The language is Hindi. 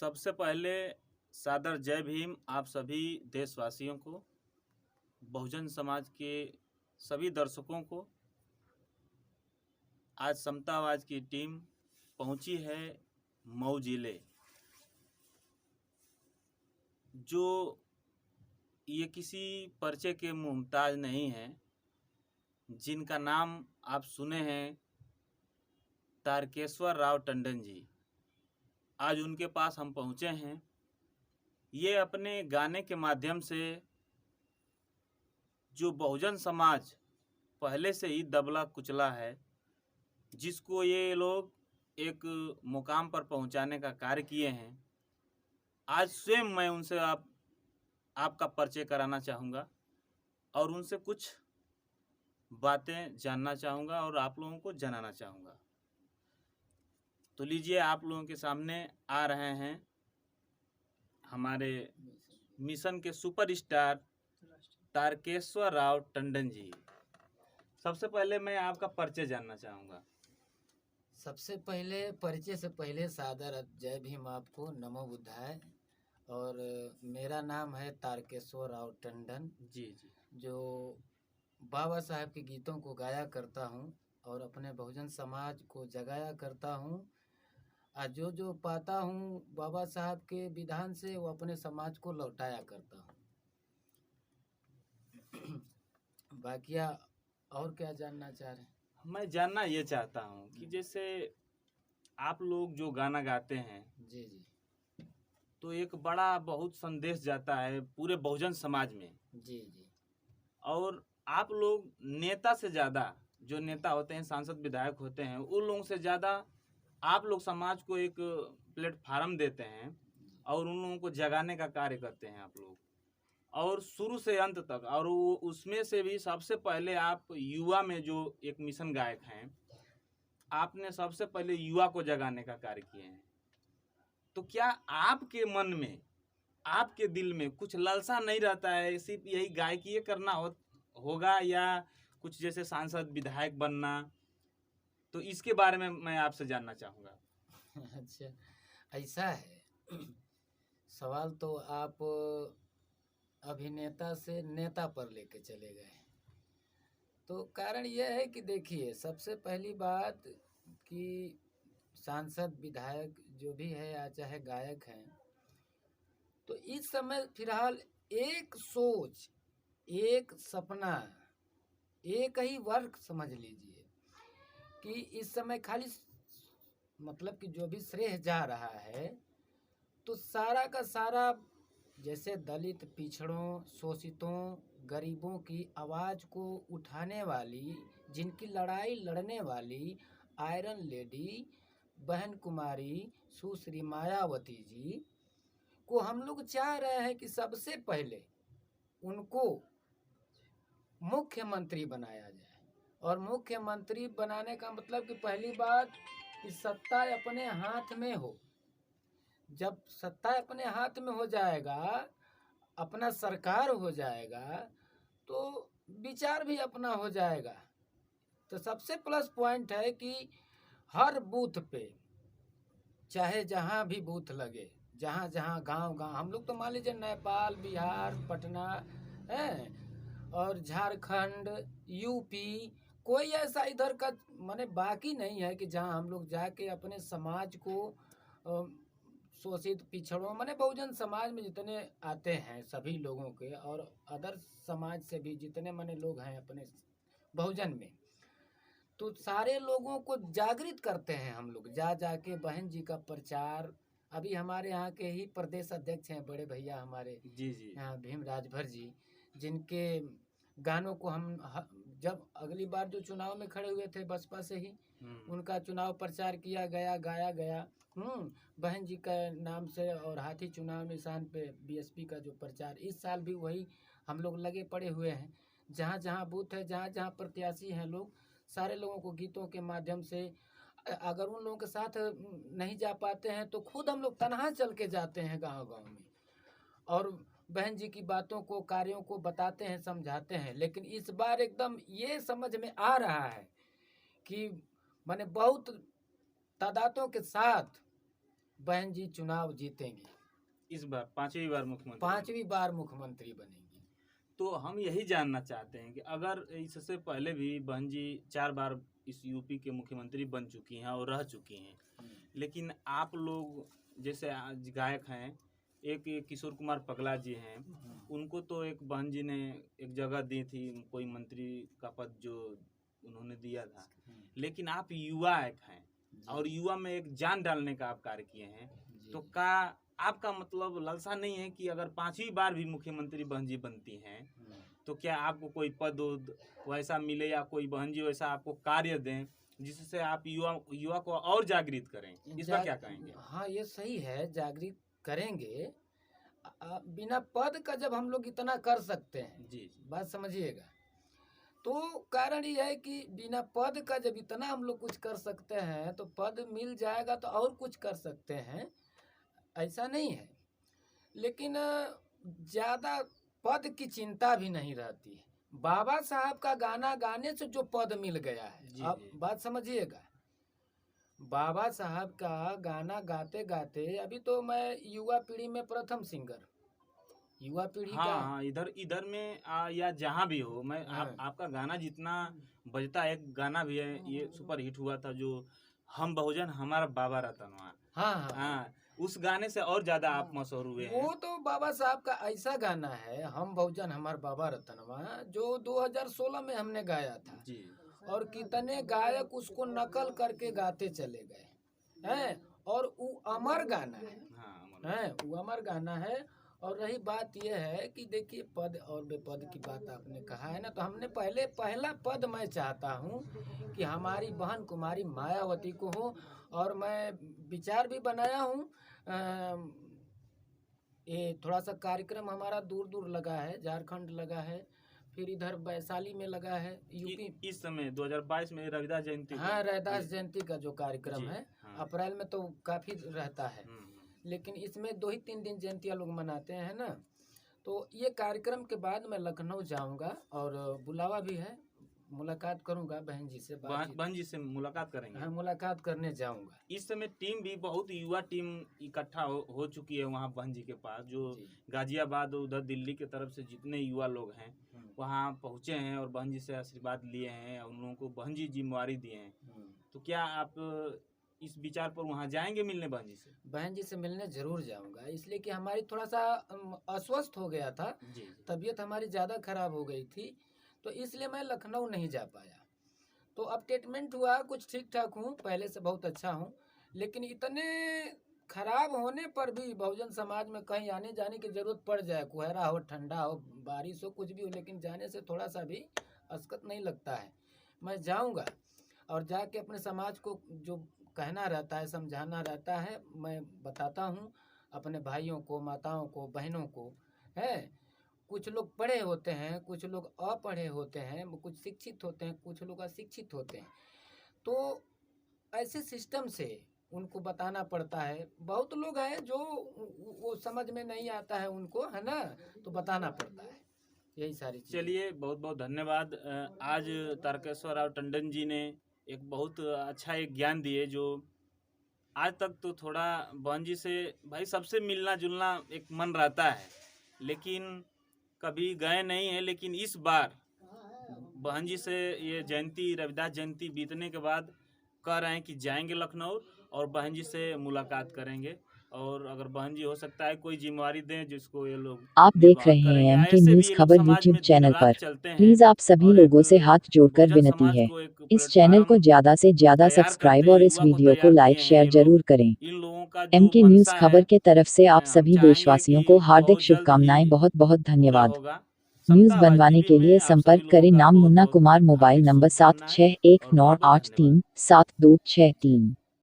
सबसे पहले सादर जय भीम आप सभी देशवासियों को, बहुजन समाज के सभी दर्शकों को। आज समता आवाज की टीम पहुंची है मऊ जिले, जो ये किसी पर्चे के मुमताज नहीं है, जिनका नाम आप सुने हैं तारकेश्वर राव टंडन जी। आज उनके पास हम पहुंचे हैं। ये अपने गाने के माध्यम से जो बहुजन समाज पहले से ही दबला कुचला है, जिसको ये लोग एक मुकाम पर पहुंचाने का कार्य किए हैं, आज स्वयं मैं उनसे आपका परिचय कराना चाहूँगा और उनसे कुछ बातें जानना चाहूँगा और आप लोगों को जनाना चाहूँगा। तो लीजिए, आप लोगों के सामने आ रहे हैं हमारे मिशन के सुपरस्टार तारकेश्वर राव टंडन जी। सबसे पहले मैं आपका परिचय जानना चाहूँगा। सबसे पहले परिचय से पहले सादर जय भीम आपको, नमो बुद्धाय। और मेरा नाम है तारकेश्वर राव टंडन जी जी। जो बाबा साहब के गीतों को गाया करता हूँ और अपने बहुजन समाज को जगाया करता हूँ। जो जो पाता हूँ बाबा साहब के विधान से वो अपने समाज को लौटाया करता हूँ। बाकिया और क्या जानना चाह रहे हैं? मैं जानना ये चाहता हूँ कि जैसे आप लोग जो गाना गाते हैं, जी जी तो एक बड़ा बहुत संदेश जाता है पूरे बहुजन समाज में। जी जी। और आप लोग नेता से ज़्यादा, जो नेता होते हैं, सांसद विधायक होते हैं, उन लोगों से ज़्यादा आप लोग समाज को एक प्लेटफार्म देते हैं और उन लोगों को जगाने का कार्य करते हैं आप लोग, और शुरू से अंत तक। और वो उसमें से भी सबसे पहले आप युवा में जो एक मिशन गायक हैं, आपने सबसे पहले युवा को जगाने का कार्य किए हैं। तो क्या आपके मन में, आपके दिल में कुछ लालसा नहीं रहता है सिर्फ यही गायकी करना होगा, या कुछ जैसे सांसद विधायक बनना? तो इसके बारे में मैं आपसे जानना चाहूँगा। अच्छा, ऐसा है। सवाल तो आप अभिनेता से नेता पर लेके चले गए। तो कारण यह है कि देखिए, सबसे पहली बात कि सांसद विधायक जो भी है या चाहे गायक हैं, तो इस समय फिलहाल एक सोच, एक सपना, एक ही वर्क समझ लीजिए कि इस समय खाली मतलब कि जो भी श्रेय जा रहा है, तो सारा का सारा जैसे दलित, पिछड़ों, शोषितों, गरीबों की आवाज़ को उठाने वाली, जिनकी लड़ाई लड़ने वाली आयरन लेडी बहन कुमारी सुश्री मायावती जी को हम लोग चाह रहे हैं कि सबसे पहले उनको मुख्यमंत्री बनाया जाए। और मुख्यमंत्री बनाने का मतलब कि पहली बात कि सत्ता अपने हाथ में हो। जब सत्ता अपने हाथ में हो जाएगा, अपना सरकार हो जाएगा, तो विचार भी अपना हो जाएगा। तो सबसे प्लस पॉइंट है कि हर बूथ पे, चाहे जहाँ भी बूथ लगे, जहाँ जहाँ गांव, हम लोग तो मान लीजिए नेपाल, बिहार, पटना है और झारखंड, यूपी, कोई ऐसा इधर का माने बाकी नहीं है कि जहाँ हम लोग जाके अपने समाज को शोषित, पिछड़ों, माने बहुजन समाज में जितने आते हैं सभी लोगों के, और अदर समाज से भी जितने माने लोग हैं अपने बहुजन में, तो सारे लोगों को जागृत करते हैं हम लोग। जाके बहन जी का प्रचार, अभी हमारे यहाँ के ही प्रदेश अध्यक्ष हैं बड़े भैया हमारे, जी जी, यहाँ भीम राजभर जी, जिनके गानों को हम जब अगली बार जो चुनाव में खड़े हुए थे बसपा से ही, उनका चुनाव प्रचार किया गया, गाया गया बहन जी का नाम से। और हाथी चुनाव निशान पे बीएसपी का जो प्रचार, इस साल भी वही हम लोग लगे पड़े हुए हैं। जहाँ जहाँ बूथ है, जहाँ जहाँ प्रत्याशी हैं लोग, सारे लोगों को गीतों के माध्यम से, अगर उन लोगों के साथ नहीं जा पाते हैं तो खुद हम लोग तनहा चल के जाते हैं गांव गांव में, और बहन जी की बातों को, कार्यों को बताते हैं, समझाते हैं। लेकिन इस बार एकदम ये समझ में आ रहा है कि माने बहुत तादादों के साथ बहन जी चुनाव जीतेंगी, इस बार 5वीं बार मुख्यमंत्री? 5वीं बार मुख्यमंत्री बनेंगी। तो हम यही जानना चाहते हैं कि अगर इससे पहले भी बहन जी 4 बार इस यूपी के मुख्यमंत्री बन चुकी हैं और रह चुकी हैं, लेकिन आप लोग जैसे आज गायक हैं, एक किशोर कुमार पगला जी हैं, उनको तो एक बहन जी ने एक जगह दी थी, कोई मंत्री का पद जो उन्होंने दिया था, लेकिन आप युवा एक हैं और युवा में एक जान डालने का आप कार्य किए हैं, तो का आपका मतलब लालसा नहीं है कि अगर 5वीं बार भी मुख्यमंत्री बहन जी बनती हैं तो क्या आपको कोई पद वैसा मिले या कोई बहन जी वैसा आपको कार्य दें जिससे आप युवा को और जागृत करें? इस पर क्या कहेंगे? हाँ, ये सही है, जागृत करेंगे। बिना पद का जब हम लोग इतना कर सकते हैं, जी, बात समझिएगा, तो कारण ये है कि बिना पद का जब इतना हम लोग कुछ कर सकते हैं तो पद मिल जाएगा तो और कुछ कर सकते हैं, ऐसा नहीं है। लेकिन ज़्यादा पद की चिंता भी नहीं रहती है। बाबा साहब का गाना गाने से जो पद मिल गया है, अब बात समझिएगा, बाबा साहब का गाना गाते गाते अभी तो मैं युवा पीढ़ी में प्रथम सिंगर, युवा पीढ़ी का। हाँ, इधर में या जहाँ भी हो, मैं आपका गाना जितना बजता है, एक गाना भी है ये सुपर हिट हुआ था जो हम बहुजन हमारा बाबा रतनवा। हाँ, उस गाने से और ज्यादा आप मशहूर हुए हैं। वो तो बाबा साहब का ऐसा गाना है, हम बहुजन हमार बाबा रतनवा, जो 2016 में हमने गाया था जी। और कितने गायक उसको नकल करके गाते चले गए हैं, और वो अमर गाना है। हाँ, वो अमर गाना है। और रही बात यह है कि देखिए पद और बेपद की बात आपने कहा है ना, तो हमने पहला पद मैं चाहता हूँ कि हमारी बहन कुमारी मायावती को हो, और मैं विचार भी बनाया हूँ। ये थोड़ा सा कार्यक्रम हमारा दूर दूर लगा है, झारखंड लगा है, फिर इधर वैशाली में लगा है, यूपी इस समय 2022 में रविदास जयंती। हाँ, रविदास जयंती का जो कार्यक्रम है, अप्रैल में तो काफी रहता है, लेकिन इसमें 2-3 दिन जयंतियाँ लोग मनाते हैं ना। तो ये कार्यक्रम के बाद मैं लखनऊ जाऊंगा और बुलावा भी है, मुलाकात करूंगा बहन जी से, बहन जी से मुलाकात करेंगे। हाँ, मुलाकात करने जाऊंगा। इस समय टीम भी बहुत युवा टीम इकट्ठा हो चुकी है वहाँ बहन जी के पास, जो गाजियाबाद उधर दिल्ली के तरफ से जितने युवा लोग हैं वहाँ पहुँचे हैं और बहन जी से आशीर्वाद लिए हैं, उन लोगों को बहन जी जिम्मेवारी दिए हैं। तो क्या आप इस विचार पर वहाँ जाएंगे मिलने बहन जी से? बहन जी से मिलने जरूर जाऊंगा, इसलिए कि हमारी थोड़ा सा अस्वस्थ हो गया था, तबीयत हमारी ज़्यादा खराब हो गई थी, तो इसलिए मैं लखनऊ नहीं जा पाया। तो अब ट्रीटमेंट हुआ, कुछ ठीक ठाक हूँ, पहले से बहुत अच्छा हूँ, लेकिन इतने खराब होने पर भी बहुजन समाज में कहीं आने जाने की ज़रूरत पड़ जाए, कोहरा हो, ठंडा हो, बारिश हो, कुछ भी हो, लेकिन जाने से थोड़ा सा भी असकत नहीं लगता है। मैं जाऊँगा और जाके अपने समाज को जो कहना रहता है, समझाना रहता है, मैं बताता हूँ अपने भाइयों को, माताओं को, बहनों को। है, कुछ लोग पढ़े होते हैं, कुछ लोग अपढ़े होते हैं, कुछ शिक्षित होते हैं, कुछ लोग अशिक्षित होते हैं, तो ऐसे सिस्टम से उनको बताना पड़ता है। बहुत लोग हैं जो वो समझ में नहीं आता है उनको, है ना, तो बताना पड़ता है, यही सारी चीज़। चलिए, बहुत बहुत धन्यवाद। आज तारकेश्वर राव टंडन जी ने एक बहुत अच्छा एक ज्ञान दिए, जो आज तक तो थोड़ा बहन जी से भाई सबसे मिलना जुलना एक मन रहता है, लेकिन कभी गए नहीं है। लेकिन इस बार बहन जी से ये जयंती, रविदास जयंती बीतने के बाद कह रहे हैं कि जाएंगे लखनऊ और बहन जी से मुलाकात करेंगे, और अगर बहन जी हो सकता है कोई जिम्मेवारी दें जिसको ये लोग। आप देख रहे हैं एमके न्यूज़ खबर यूट्यूब चैनल पर। प्लीज आप सभी लोगों से हाथ जोड़कर विनती है, इस चैनल को ज्यादा से ज्यादा सब्सक्राइब और इस वीडियो को लाइक शेयर जरूर करें। एमके न्यूज़ खबर के तरफ से आप सभी देशवासियों को हार्दिक शुभकामनाएं, बहुत बहुत धन्यवाद। न्यूज़ बनवाने के लिए संपर्क करें नाम मुन्ना कुमार, मोबाइल नंबर 7619837263।